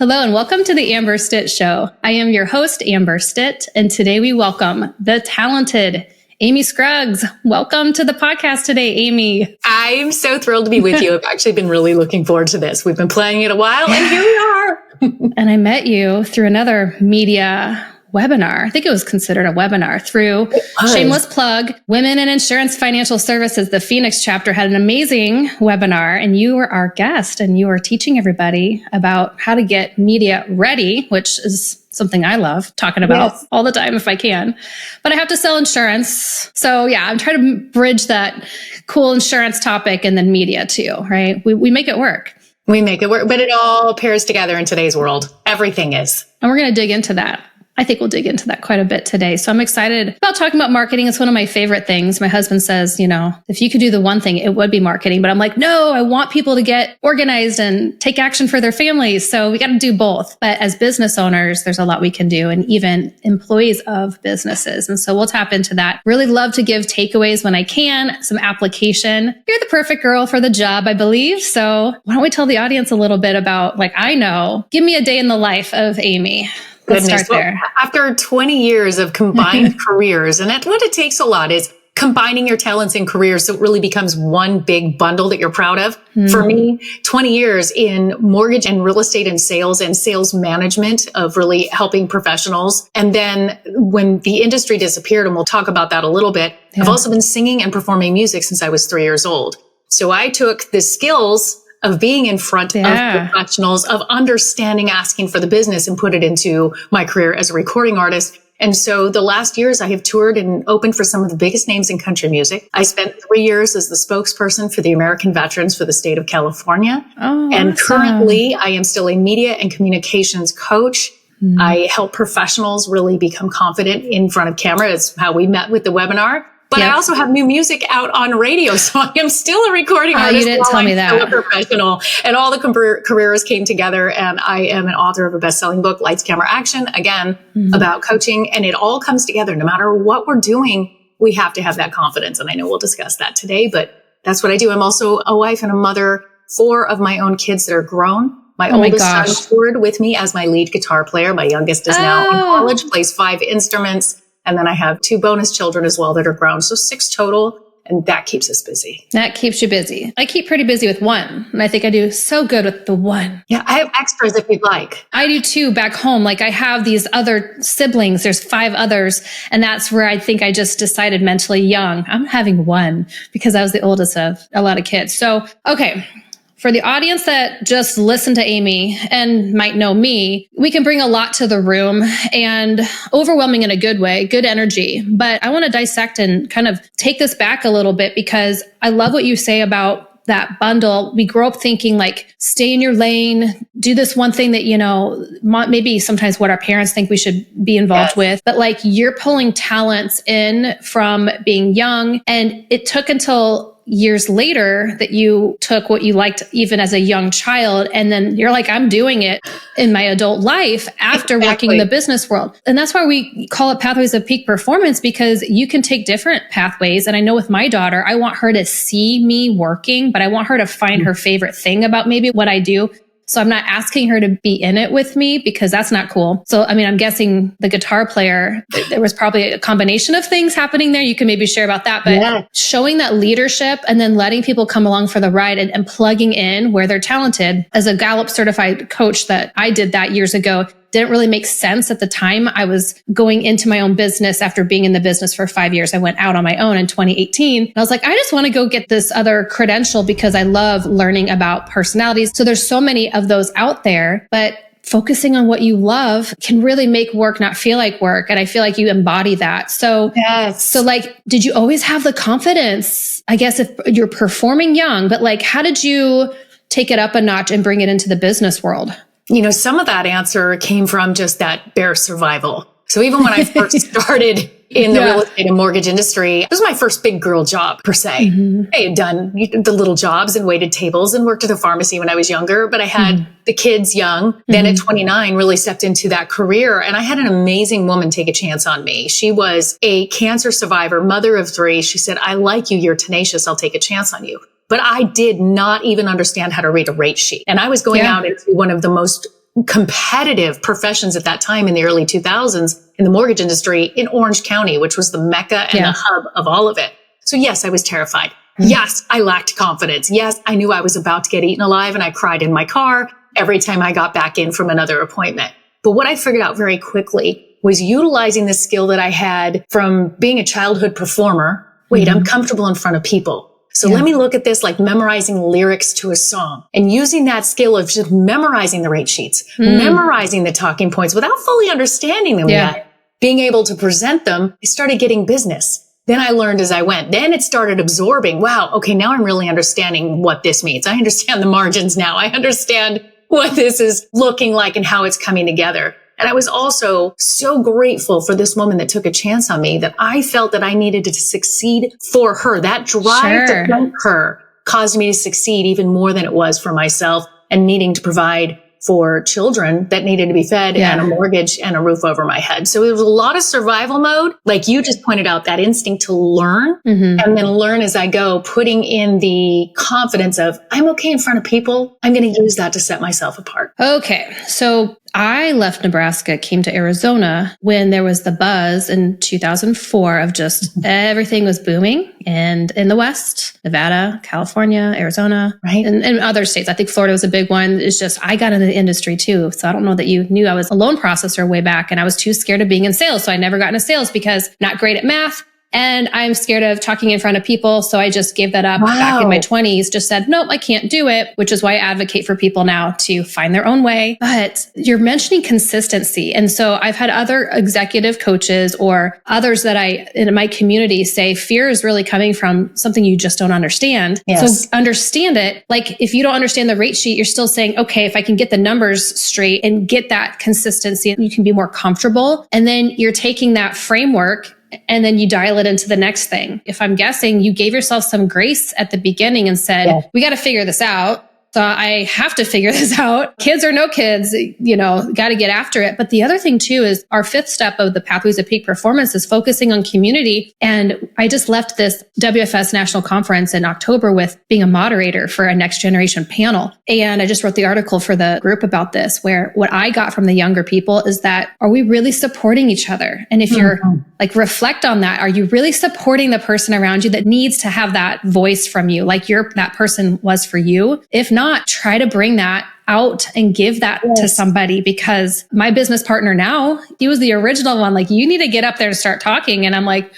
Hello and welcome to the Amber Stitt Show. I am your host, Amber Stitt, and today we welcome the talented Amy Scruggs. Welcome to the podcast today, Amy. I'm so thrilled to be with you. I've actually been really looking forward to this. We've been planning it a while, and here we are. And I met you through another media webinar. I think it was considered a webinar through shameless plug, Women in Insurance Financial Services. The Phoenix chapter had an amazing webinar and you were our guest and you were teaching everybody about how to get media ready, which is something I love talking about all the time if I can, but I have to sell insurance. So yeah, I'm trying to bridge that cool insurance topic and then media too, right? We make it work. We make it work, but it all pairs together in today's world. Everything is. And we're going to dig into that. I think we'll dig into that quite a bit today. So I'm excited about talking about marketing. It's one of my favorite things. My husband says, if you could do the one thing, it would be marketing. But I'm like, no, I want people to get organized and take action for their families. So we got to do both. But as business owners, there's a lot we can do, and even employees of businesses. And so we'll tap into that. Really love to give takeaways when I can, some application. You're the perfect girl for the job, I believe. So why don't we tell the audience a little bit about, give me a day in the life of Amy. Let's start there. Well, after 20 years of combined careers, and that's what it takes a lot is combining your talents and careers so it really becomes one big bundle that you're proud of. For me, 20 years in mortgage and real estate and sales management of really helping professionals. And then when the industry disappeared, and we'll talk about that a little bit, I've also been singing and performing music since I was 3 years old. So I took the skills of being in front of professionals, of understanding, asking for the business, and put it into my career as a recording artist. And so the last years I have toured and opened for some of the biggest names in country music. I spent 3 years as the spokesperson for the American veterans for the state of California. And currently I am still a media and communications coach. I help professionals really become confident in front of camera. That's how we met with the webinar. But I also have new music out on radio. So I am still a recording artist. You didn't tell me that. I'm still a professional. And all the careers came together. And I am an author of a best-selling book, Lights, Camera, Action, again, about coaching. And it all comes together. No matter what we're doing, we have to have that confidence. And I know we'll discuss that today, but that's what I do. I'm also a wife and a mother, 4 of my own kids that are grown. My oldest son toured with me as my lead guitar player. My youngest is now in college, plays 5 instruments. And then I have 2 bonus children as well that are grown. So 6 total. And that keeps us busy. That keeps you busy. I keep pretty busy with 1. And I think I do so good with the 1. Yeah, I have extras if you'd like. I do too back home. I have these other siblings. There's 5 others. And that's where I think I just decided mentally young, I'm having 1 because I was the oldest of a lot of kids. So, okay. For the audience that just listened to Amy and might know me, we can bring a lot to the room and overwhelming in a good way, good energy. But I want to dissect and kind of take this back a little bit because I love what you say about that bundle. We grow up thinking stay in your lane, do this one thing that, maybe sometimes what our parents think we should be involved with, but you're pulling talents in from being young. And it took until years later that you took what you liked even as a young child. And then you're like, I'm doing it in my adult life after working in the business world. And that's why we call it pathways of peak performance, because you can take different pathways. And I know with my daughter, I want her to see me working, but I want her to find her favorite thing about maybe what I do. So I'm not asking her to be in it with me because that's not cool. So, I'm guessing the guitar player, there was probably a combination of things happening there. You can maybe share about that, but showing that leadership and then letting people come along for the ride and plugging in where they're talented. As a Gallup certified coach that I did that years ago, didn't really make sense at the time. I was going into my own business after being in the business for 5 years. I went out on my own in 2018. And I was like, I just want to go get this other credential because I love learning about personalities. So there's so many of those out there, but focusing on what you love can really make work not feel like work. And I feel like you embody that. So, did you always have the confidence? I guess if you're performing young, but how did you take it up a notch and bring it into the business world? Some of that answer came from just that bare survival. So even when I first started in the real estate and mortgage industry, it was my first big girl job per se. I had done the little jobs and waited tables and worked at a pharmacy when I was younger, but I had the kids young. Then at 29, really stepped into that career. And I had an amazing woman take a chance on me. She was a cancer survivor, mother of 3. She said, I like you. You're tenacious. I'll take a chance on you. But I did not even understand how to read a rate sheet. And I was going out into one of the most competitive professions at that time in the early 2000s in the mortgage industry in Orange County, which was the mecca and the hub of all of it. So yes, I was terrified. Yes, I lacked confidence. Yes, I knew I was about to get eaten alive, and I cried in my car every time I got back in from another appointment. But what I figured out very quickly was utilizing the skill that I had from being a childhood performer. Wait, I'm comfortable in front of people. So let me look at this like memorizing lyrics to a song and using that skill of just memorizing the rate sheets, memorizing the talking points without fully understanding them yet, being able to present them. I started getting business. Then I learned as I went. Then it started absorbing. Wow. Okay. Now I'm really understanding what this means. I understand the margins now. I understand what this is looking like and how it's coming together. And I was also so grateful for this woman that took a chance on me, that I felt that I needed to succeed for her. That drive to thank her caused me to succeed even more than it was for myself and needing to provide for children that needed to be fed and a mortgage and a roof over my head. So it was a lot of survival mode. Like you just pointed out, that instinct to learn and then learn as I go, putting in the confidence of I'm okay in front of people. I'm going to use that to set myself apart. Okay. So I left Nebraska, came to Arizona when there was the buzz in 2004 of just everything was booming. And in the West, Nevada, California, Arizona, and other states. I think Florida was a big one. It's just, I got into the industry too. So I don't know that you knew I was a loan processor way back, and I was too scared of being in sales. So I never got into sales because not great at math. And I'm scared of talking in front of people. So I just gave that up back in my 20s, just said, nope, I can't do it, which is why I advocate for people now to find their own way. But you're mentioning consistency. And so I've had other executive coaches or others that in my community say fear is really coming from something you just don't understand. So understand it. Like if you don't understand the rate sheet, you're still saying, okay, if I can get the numbers straight and get that consistency, you can be more comfortable. And then you're taking that framework and then you dial it into the next thing. If I'm guessing, you gave yourself some grace at the beginning and said, we got to figure this out. So I have to figure this out. Kids or no kids, got to get after it. But the other thing too is our fifth step of the Pathways of Peak Performance is focusing on community. And I just left this WFS National Conference in October with being a moderator for a next generation panel. And I just wrote the article for the group about this, where what I got from the younger people is that, are we really supporting each other? And if you're reflect on that, are you really supporting the person around you that needs to have that voice from you? Like that person was for you. If not, try to bring that out and give that to somebody, because my business partner now, he was the original one. Like, you need to get up there and start talking. And I'm like,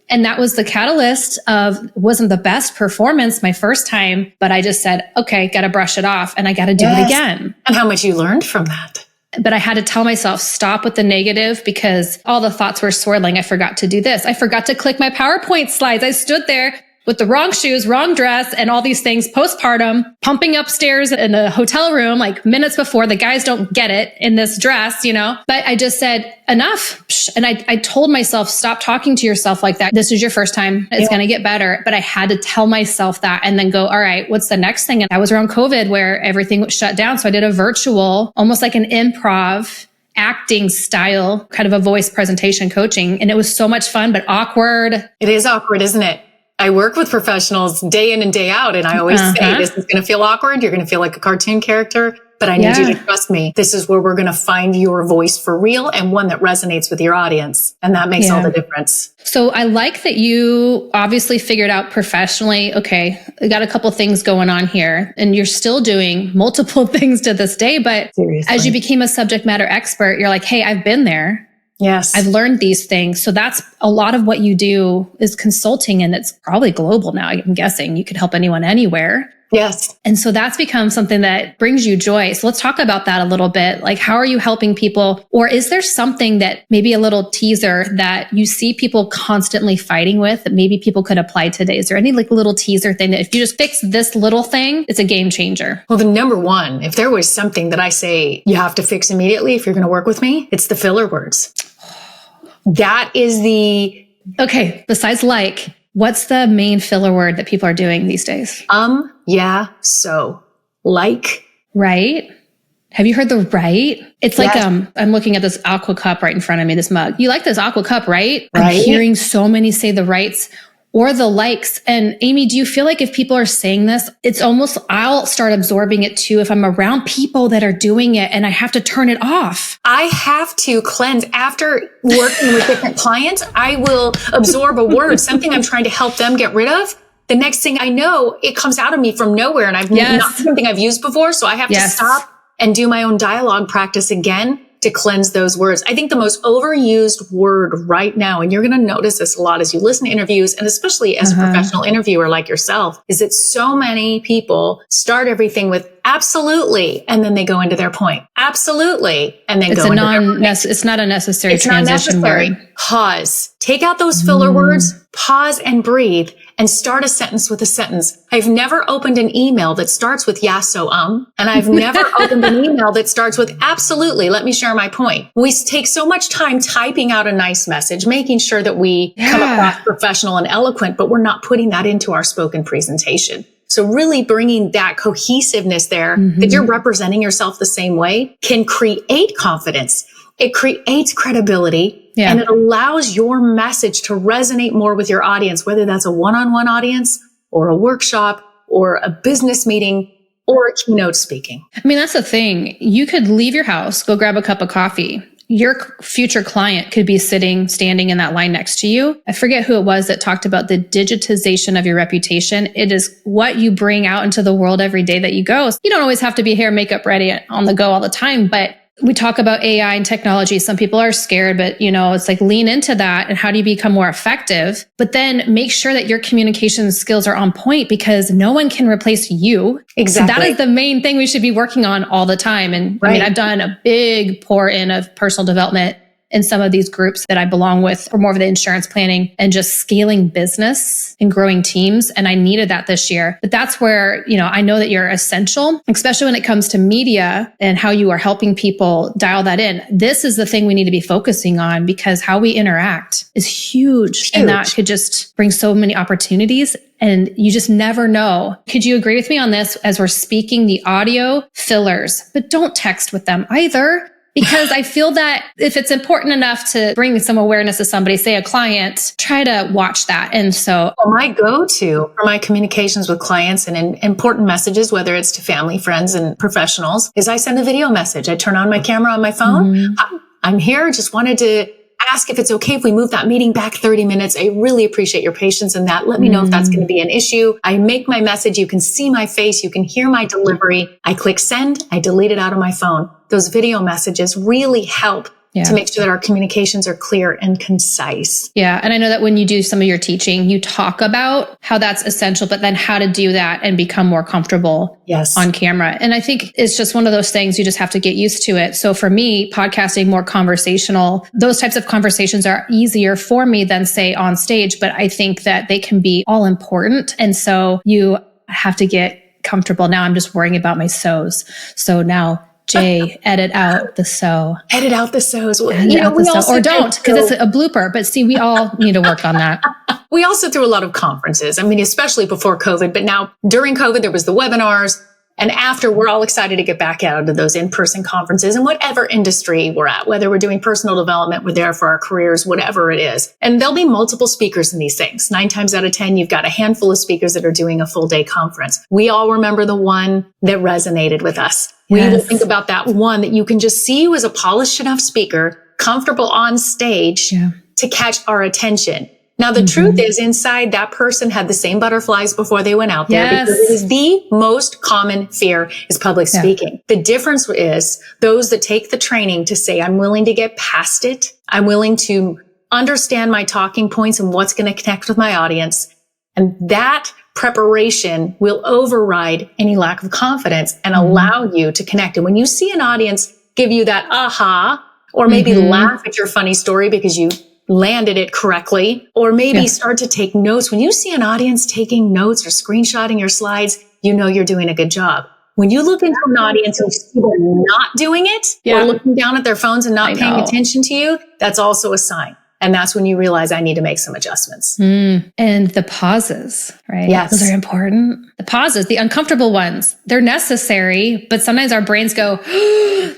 and that was the catalyst of, wasn't the best performance my first time, but I just said, okay, got to brush it off and I got to do it again. And how much you learned from that. But I had to tell myself, stop with the negative, because all the thoughts were swirling. I forgot to do this. I forgot to click my PowerPoint slides. I stood there with the wrong shoes, wrong dress, and all these things postpartum, pumping upstairs in the hotel room, like minutes before. The guys don't get it in this dress, but I just said, enough. And I told myself, stop talking to yourself like that. This is your first time. It's going to get better. But I had to tell myself that and then go, all right, what's the next thing? And I was around COVID where everything was shut down. So I did a virtual, almost like an improv acting style, kind of a voice presentation coaching. And it was so much fun, but awkward. It is awkward, isn't it? I work with professionals day in and day out. And I always say, this is going to feel awkward. You're going to feel like a cartoon character, but I need you to trust me. This is where we're going to find your voice for real, and one that resonates with your audience. And that makes all the difference. So I like that you obviously figured out professionally, okay, I got a couple things going on here, and you're still doing multiple things to this day. But as you became a subject matter expert, you're like, hey, I've been there. Yes. I've learned these things. So that's a lot of what you do is consulting, and it's probably global now. I'm guessing you could help anyone anywhere. Yes. And so that's become something that brings you joy. So let's talk about that a little bit. Like, how are you helping people? Or is there something that maybe a little teaser that you see people constantly fighting with that maybe people could apply today? Is there any like little teaser thing that if you just fix this little thing, it's a game changer? Well, the number one, if there was something that I say you have to fix immediately if you're going to work with me, it's the filler words. That is okay. Besides like, what's the main filler word that people are doing these days? Yeah, so, like. Right? Have you heard the right? It's like, I'm looking at this aqua cup right in front of me, this mug. You like this aqua cup, right? I'm hearing so many say the rights. or the likes. And Amy, do you feel like if people are saying this, it's almost, I'll start absorbing it too if I'm around people that are doing it and I have to turn it off. I have to cleanse after working with different clients. I will absorb a word, something I'm trying to help them get rid of. The next thing I know, it comes out of me from nowhere and I've not something I've used before. So I have to stop and do my own dialogue practice again to cleanse those words. I think the most overused word right now, and you're going to notice this a lot as you listen to interviews, and especially as a professional interviewer like yourself, is that so many people start everything with absolutely, and then they go into their point. Absolutely, and then go into their point. It's not a necessary transition word. Pause. Take out those filler words, pause and breathe, and start a sentence with a sentence. I've never opened an email that starts with yeah, so, and I've never opened an email that starts with absolutely. Let me share my point. We take so much time typing out a nice message, making sure that we come across professional and eloquent, but we're not putting that into our spoken presentation. So really bringing that cohesiveness there, that you're representing yourself the same way, can create confidence. It creates credibility. Yeah. And it allows your message to resonate more with your audience, whether that's a one-on-one audience or a workshop or a business meeting or a keynote speaking. I mean, that's the thing. You could leave your house, go grab a cup of coffee. Your future client could be standing in that line next to you. I forget who it was that talked about the digitization of your reputation. It is what you bring out into the world every day that you go. You don't always have to be hair, makeup ready on the go all the time, but we talk about AI and technology. Some people are scared, but it's like lean into that. And how do you become more effective? But then make sure that your communication skills are on point, because no one can replace you. Exactly. So that is the main thing we should be working on all the time. And I mean, I've done a big pour in of personal development in some of these groups that I belong with, or more of the insurance planning and just scaling business and growing teams. And I needed that this year. But that's where, I know that you're essential, especially when it comes to media and how you are helping people dial that in. This is the thing we need to be focusing on, because how we interact is huge. And that could just bring so many opportunities. And you just never know. Could you agree with me on this as we're speaking? The audio fillers, but don't text with them either. Because I feel that if it's important enough to bring some awareness to somebody, say a client, try to watch that. And so my go-to for my communications with clients and important messages, whether it's to family, friends, and professionals, is I send a video message. I turn on my camera on my phone. I'm here. Just wanted to ask if it's okay if we move that meeting back 30 minutes. I really appreciate your patience in that. Let me know if that's going to be an issue. I make my message. You can see my face. You can hear my delivery. I click send. I delete it out of my phone. Those video messages really help to make sure that our communications are clear and concise. Yeah. And I know that when you do some of your teaching, you talk about how that's essential, but then how to do that and become more comfortable on camera. And I think it's just one of those things you just have to get used to it. So for me, podcasting, more conversational, those types of conversations are easier for me than say on stage, but I think that they can be all important. And so you have to get comfortable. Now I'm just worrying about my so's. So now Jay, edit out the so. Edit out the so's. Or don't, because it's a blooper. But see, we all need to work on that. We also threw a lot of conferences. I mean, especially before COVID, but now during COVID, there was the webinars. And after, we're all excited to get back out to those in-person conferences in whatever industry we're at, whether we're doing personal development, we're there for our careers, whatever it is. And there'll be multiple speakers in these things. 9 times out of 10, you've got a handful of speakers that are doing a full day conference. We all remember the one that resonated with us. We need to think about that one that you can just see you as a polished enough speaker, comfortable on stage to catch our attention. Now, the truth is, inside that person had the same butterflies before they went out there, because it is the most common fear is public speaking. The difference is those that take the training to say, I'm willing to get past it. I'm willing to understand my talking points and what's going to connect with my audience. And that preparation will override any lack of confidence and allow you to connect. And when you see an audience give you that aha, or maybe laugh at your funny story because you landed it correctly, or maybe start to take notes. When you see an audience taking notes or screenshotting your slides, you know you're doing a good job. When you look into an audience and you see them not doing it, or looking down at their phones and not paying attention to you, that's also a sign. And that's when you realize I need to make some adjustments. And the pauses, right? Yes. Those are important. The pauses, the uncomfortable ones, they're necessary, but sometimes our brains go,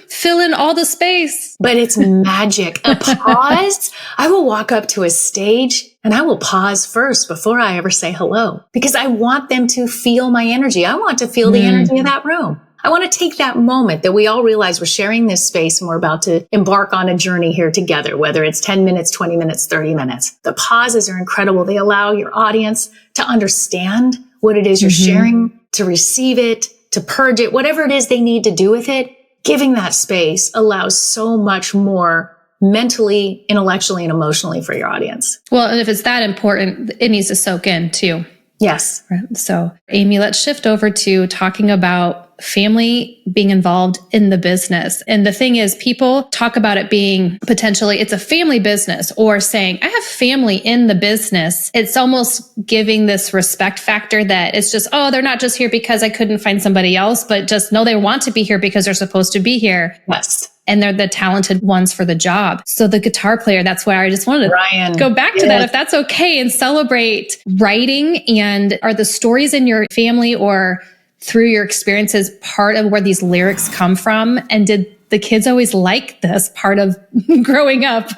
fill in all the space. But it's magic. A pause. I will walk up to a stage And I will pause first before I ever say hello, because I want them to feel my energy. I want to feel the energy of that room. I want to take that moment that we all realize we're sharing this space and we're about to embark on a journey here together, whether it's 10 minutes, 20 minutes, 30 minutes. The pauses are incredible. They allow your audience to understand what it is you're sharing, to receive it, to purge it, whatever it is they need to do with it. Giving that space allows so much more mentally, intellectually, and emotionally for your audience. Well, and if it's that important, it needs to soak in too. Yes. Right. So, Amy, let's shift over to talking about family being involved in the business. And the thing is, people talk about it being potentially, it's a family business, or saying, I have family in the business. It's almost giving this respect factor that it's just, oh, they're not just here because I couldn't find somebody else, but just no, they want to be here because they're supposed to be here. Yes. And they're the talented ones for the job. So the guitar player, that's why I just wanted to go back to that, if that's okay, and celebrate writing. And are the stories in your family or through your experiences part of where these lyrics come from? And did the kids always like this part of growing up?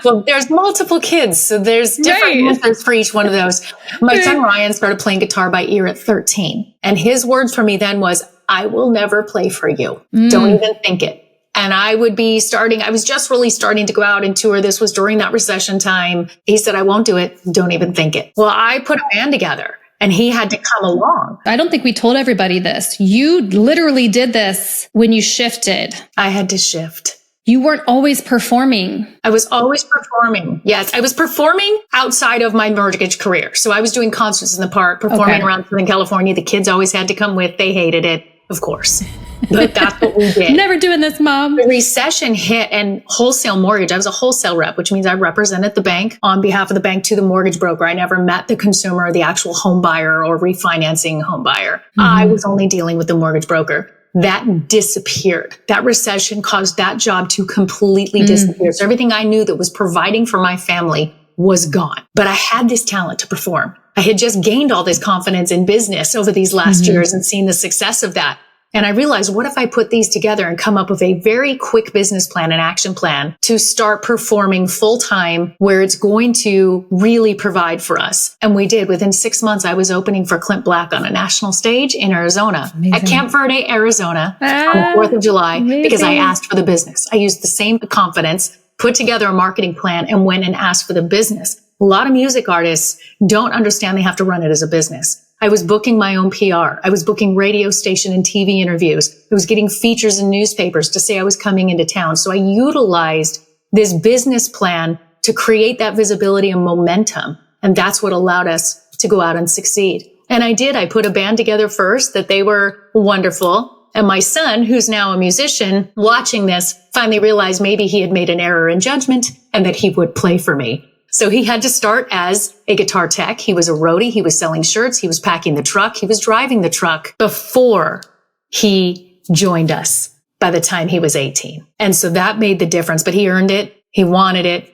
Well, there's multiple kids, so there's different methods for each one of those. My son Ryan started playing guitar by ear at 13. And his words for me then was, I will never play for you. Don't even think it. And I was just really starting to go out and tour. This was during that recession time. He said, I won't do it. Don't even think it. Well, I put a band together and he had to come along. I don't think we told everybody this. You literally did this when you shifted. I had to shift. You weren't always performing. I was always performing. Yes, I was performing outside of my mortgage career. So I was doing concerts in the park, performing around Southern California. The kids always had to come with. They hated it, of course. But that's what we did. Never doing this, Mom. The recession hit, and wholesale mortgage, I was a wholesale rep, which means I represented the bank on behalf of the bank to the mortgage broker. I never met the consumer or the actual home buyer or refinancing home buyer. I was only dealing with the mortgage broker. That disappeared. That recession caused that job to completely disappear. So everything I knew that was providing for my family was gone. But I had this talent to perform. I had just gained all this confidence in business over these last years and seen the success of that. And I realized, what if I put these together and come up with a very quick business plan and action plan to start performing full time where it's going to really provide for us? And we did. Within 6 months, I was opening for Clint Black on a national stage in Arizona, at Camp Verde, Arizona, on the 4th of July, because I asked for the business. I used the same confidence, put together a marketing plan, and went and asked for the business. A lot of music artists don't understand they have to run it as a business. I was booking my own PR. I was booking radio station and TV interviews. I was getting features in newspapers to say I was coming into town. So I utilized this business plan to create that visibility and momentum. And that's what allowed us to go out and succeed. And I did. I put a band together first that they were wonderful. And my son, who's now a musician, watching this, finally realized maybe he had made an error in judgment and that he would play for me. So he had to start as a guitar tech. He was a roadie. He was selling shirts. He was packing the truck. He was driving the truck before he joined us by the time he was 18. And so that made the difference, but he earned it. He wanted it,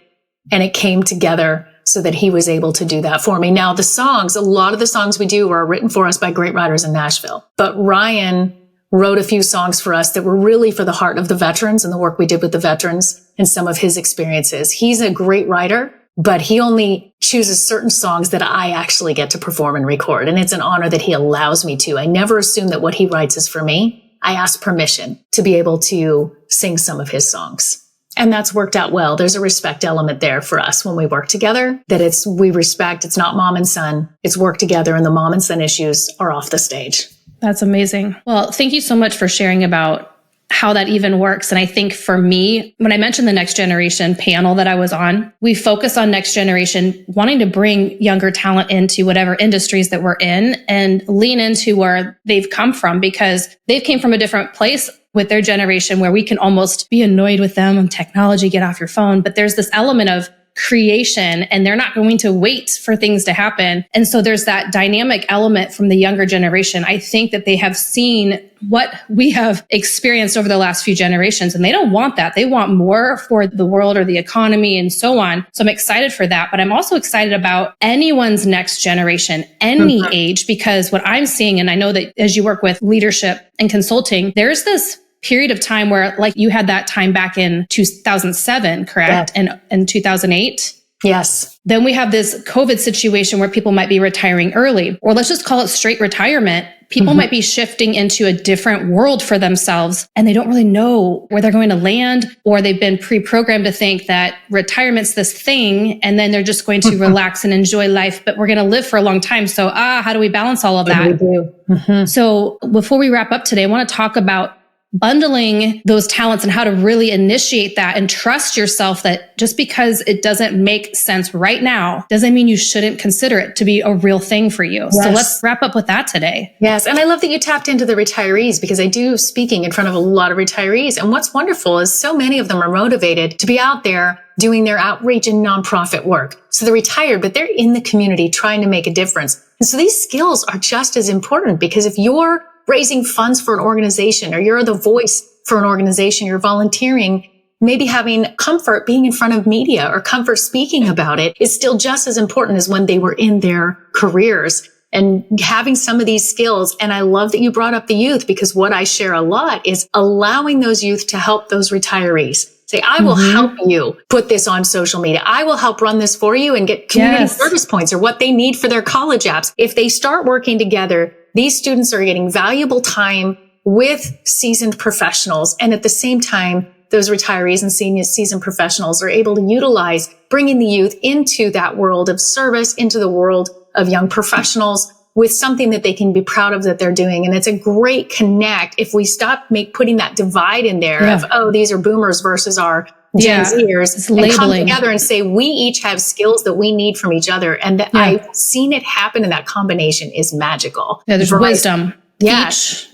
and it came together so that he was able to do that for me. Now, the songs, a lot of the songs we do are written for us by great writers in Nashville, but Ryan wrote a few songs for us that were really for the heart of the veterans and the work we did with the veterans and some of his experiences. He's a great writer, but he only chooses certain songs that I actually get to perform and record. And it's an honor that he allows me to. I never assume that what he writes is for me. I ask permission to be able to sing some of his songs. And that's worked out well. There's a respect element there for us when we work together, that we respect. It's not mom and son. It's work together, and the mom and son issues are off the stage. That's amazing. Well, thank you so much for sharing about how that even works. And I think for me, when I mentioned the next generation panel that I was on, we focus on next generation, wanting to bring younger talent into whatever industries that we're in and lean into where they've come from, because they've came from a different place with their generation where we can almost be annoyed with them on technology, get off your phone. But there's this element of creation, and they're not going to wait for things to happen. And so there's that dynamic element from the younger generation. I think that they have seen what we have experienced over the last few generations, and they don't want that. They want more for the world or the economy and so on. So I'm excited for that. But I'm also excited about anyone's next generation, any age, because what I'm seeing, and I know that as you work with leadership and consulting, there's this period of time where, like, you had that time back in 2007, correct? Yeah. And 2008. Yes. Then we have this COVID situation where people might be retiring early, or let's just call it straight retirement. People might be shifting into a different world for themselves and they don't really know where they're going to land, or they've been pre-programmed to think that retirement's this thing and then they're just going to relax and enjoy life, but we're going to live for a long time. So, how do we balance all of that? We do. So before we wrap up today, I want to talk about bundling those talents and how to really initiate that and trust yourself that just because it doesn't make sense right now doesn't mean you shouldn't consider it to be a real thing for you. Yes. So let's wrap up with that today. Yes. And I love that you tapped into the retirees, because I do speaking in front of a lot of retirees. And what's wonderful is so many of them are motivated to be out there doing their outreach and nonprofit work. So they're retired, but they're in the community trying to make a difference. And so these skills are just as important, because if you're raising funds for an organization, or you're the voice for an organization, you're volunteering, maybe having comfort being in front of media or comfort speaking about it is still just as important as when they were in their careers. And having some of these skills. And I love that you brought up the youth, because what I share a lot is allowing those youth to help those retirees. Say, I will help you put this on social media. I will help run this for you and get community service points, or what they need for their college apps. If they start working together, these students are getting valuable time with seasoned professionals. And at the same time, those retirees and senior seasoned professionals are able to utilize bringing the youth into that world of service, into the world of young professionals, with something that they can be proud of that they're doing. And it's a great connect if we stop putting that divide in there of, oh, these are boomers versus our Gen Zers, and come together and say, we each have skills that we need from each other. And I've seen it happen, and that combination is magical. Yeah, there's wisdom.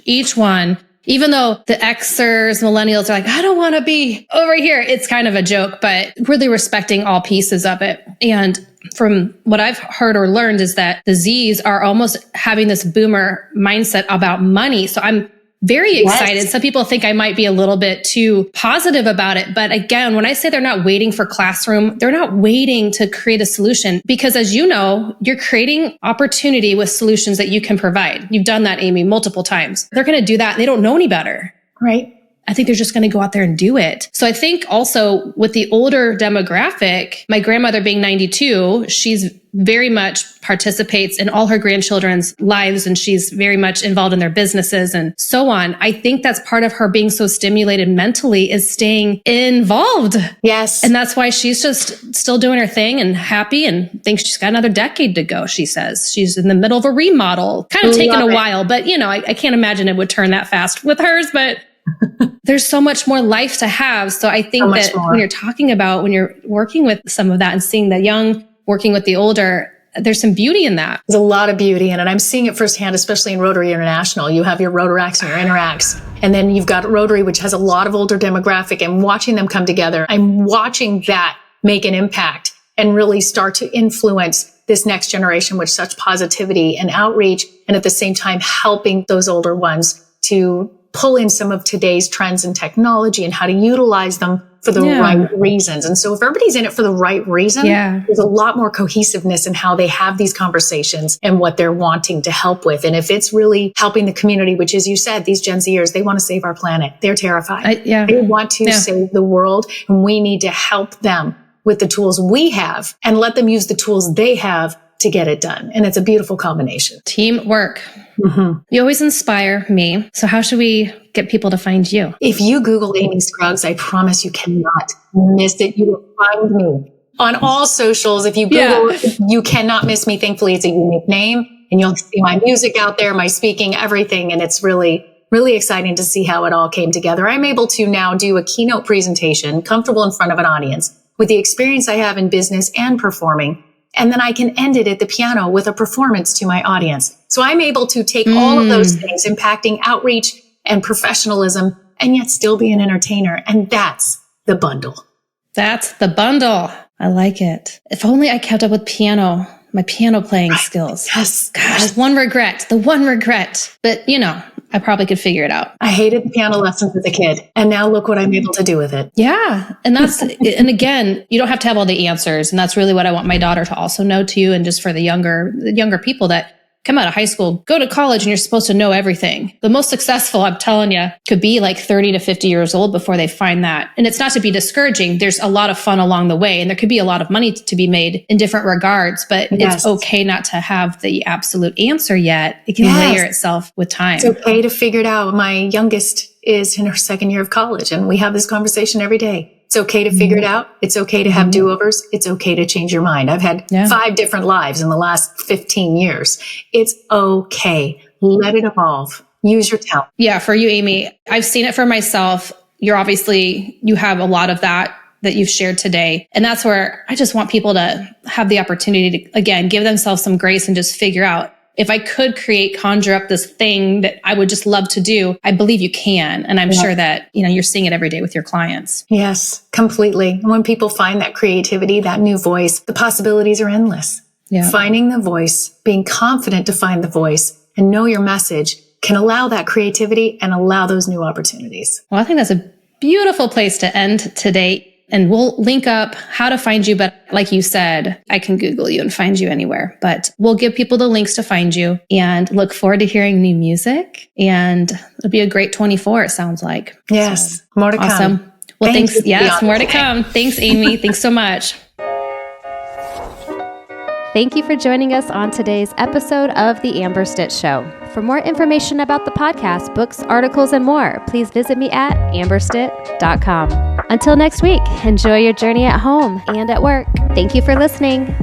Each one. Even though the Xers, millennials are like, I don't want to be over here. It's kind of a joke, but really respecting all pieces of it. And from what I've heard or learned is that the Zs are almost having this boomer mindset about money. So I'm very excited. Yes. Some people think I might be a little bit too positive about it. But again, when I say they're not waiting for classroom, they're not waiting to create a solution, because as you know, you're creating opportunity with solutions that you can provide. You've done that, Amy, multiple times. They're going to do that. They don't know any better. Right. I think they're just going to go out there and do it. So I think also with the older demographic, my grandmother being 92, she's very much participates in all her grandchildren's lives, and she's very much involved in their businesses and so on. I think that's part of her being so stimulated mentally, is staying involved. Yes. And that's why she's just still doing her thing and happy, and thinks she's got another decade to go. She says she's in the middle of a remodel, kind of taking a while, but I can't imagine it would turn that fast with hers, but there's so much more life to have. So I think that when you're talking about, when you're working with some of that and seeing the young working with the older, there's some beauty in that. There's a lot of beauty in it. I'm seeing it firsthand, especially in Rotary International. You have your Rotaracts and your Interacts, and then you've got Rotary, which has a lot of older demographic, and watching them come together. I'm watching that make an impact and really start to influence this next generation with such positivity and outreach, and at the same time helping those older ones to pull in some of today's trends in technology and how to utilize them for the right reasons. And so if everybody's in it for the right reason, there's a lot more cohesiveness in how they have these conversations and what they're wanting to help with. And if it's really helping the community, which, as you said, these Gen Zers, they want to save our planet. They're terrified. They want to save the world, and we need to help them with the tools we have and let them use the tools they have to get it done. And it's a beautiful combination. Teamwork. You always inspire me. So how should we get people to find you? If you Google Amy Scruggs, I promise you cannot miss it. You will find me on all socials. If you Google, you cannot miss me. Thankfully, it's a unique name, and you'll see my music out there, my speaking, everything. And it's really, really exciting to see how it all came together. I'm able to now do a keynote presentation, comfortable in front of an audience, with the experience I have in business and performing. And then I can end it at the piano with a performance to my audience. So I'm able to take all of those things, impacting outreach and professionalism, and yet still be an entertainer. And that's the bundle. That's the bundle. I like it. If only I kept up with my piano playing skills. Yes. Gosh, the one regret. But I probably could figure it out. I hated the piano lessons as a kid, and now look what I'm able to do with it. Yeah. And and again, you don't have to have all the answers. And that's really what I want my daughter to also know too. And just for the younger people, that come out of high school, go to college, and you're supposed to know everything. The most successful, I'm telling you, could be like 30 to 50 years old before they find that. And it's not to be discouraging. There's a lot of fun along the way, and there could be a lot of money to be made in different regards, but it's okay not to have the absolute answer yet. It can layer itself with time. It's okay to figure it out. My youngest is in her second year of college, and we have this conversation every day. It's okay to figure it out. It's okay to have do-overs. It's okay to change your mind. I've had 5 different lives in the last 15 years. It's okay. Let it evolve. Use your talent. Yeah, for you, Amy, I've seen it for myself. You have a lot of that you've shared today. And that's where I just want people to have the opportunity to, again, give themselves some grace and just figure out, if I could conjure up this thing that I would just love to do, I believe you can. And I'm sure that, you're seeing it every day with your clients. Yes, completely. And when people find that creativity, that new voice, the possibilities are endless. Yeah. Finding the voice, being confident to find the voice and know your message can allow that creativity and allow those new opportunities. Well, I think that's a beautiful place to end today. And we'll link up how to find you. But like you said, I can Google you and find you anywhere. But we'll give people the links to find you, and look forward to hearing new music. And it'll be a great 24, it sounds like. Yes. So, more to come. Awesome. Well, thanks. Yes, more to come. Thanks, Amy. Thanks so much. Thank you for joining us on today's episode of The Amber Stitt Show. For more information about the podcast, books, articles, and more, please visit me at amberstitt.com. Until next week, enjoy your journey at home and at work. Thank you for listening.